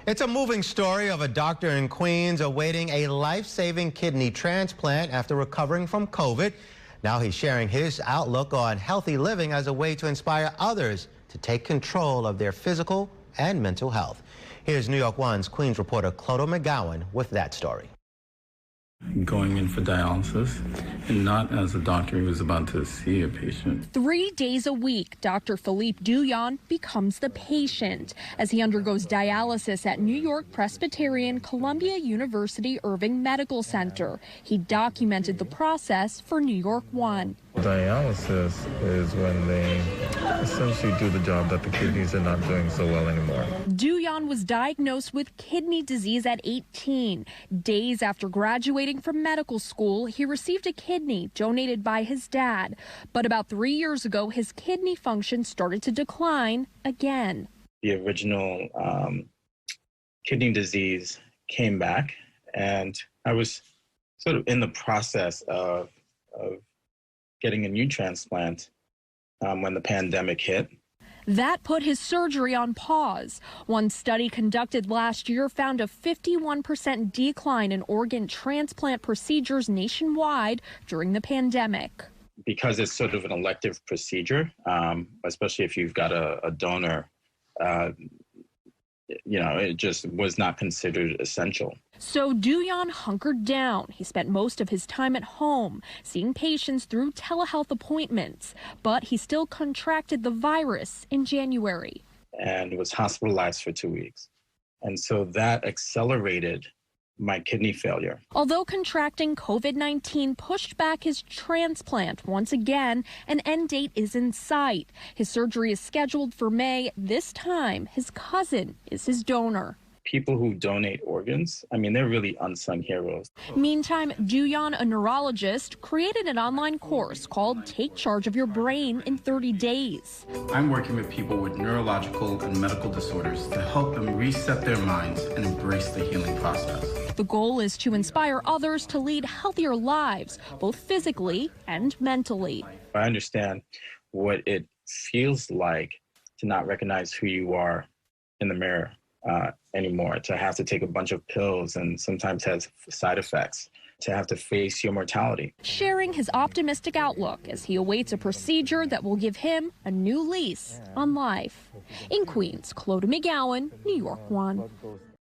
It's a moving story of a doctor in Queens awaiting a life-saving kidney transplant after recovering from COVID. Now he's sharing his outlook on healthy living as a way to inspire others to take control of their physical and mental health. Here's New York One's Queens reporter Clodo McGowan with that story. Going in for dialysis and not as a doctor who's about to see a patient. 3 days a week, Dr. Philippe Douillon becomes the patient as he undergoes dialysis at New York Presbyterian Columbia University Irving Medical Center. He documented the process for New York One. Dialysis is when they essentially do the job that the kidneys are not doing so well anymore. Douillon was diagnosed with kidney disease at 18. Days after graduating from medical school, he received a kidney donated by his dad. But about 3 years ago, his kidney function started to decline again. The original kidney disease came back, and I was sort of in the process of getting a new transplant when the pandemic hit. That put his surgery on pause. One study conducted last year found a 51% decline in organ transplant procedures nationwide during the pandemic. Because it's sort of an elective procedure, especially if you've got a donor, it just was not considered essential. So Douillon hunkered down. He spent most of his time at home, seeing patients through telehealth appointments, but he still contracted the virus in January. And was hospitalized for 2 weeks. And so that accelerated my kidney failure. Although contracting COVID-19 pushed back his transplant once again, an end date is in sight. His surgery is scheduled for May. This time, his cousin is his donor. People who donate organs, they're really unsung heroes. Meantime, Douillon, a neurologist, created an online course called Take Charge of Your Brain in 30 Days. I'm working with people with neurological and medical disorders to help them reset their minds and embrace the healing process. The goal is to inspire others to lead healthier lives, both physically and mentally. I understand what it feels like to not recognize who you are in the mirror anymore, to have to take a bunch of pills and sometimes has side effects, to have to face your mortality. Sharing his optimistic outlook as he awaits a procedure that will give him a new lease on life. In Queens, Clodo McGowan, New York One.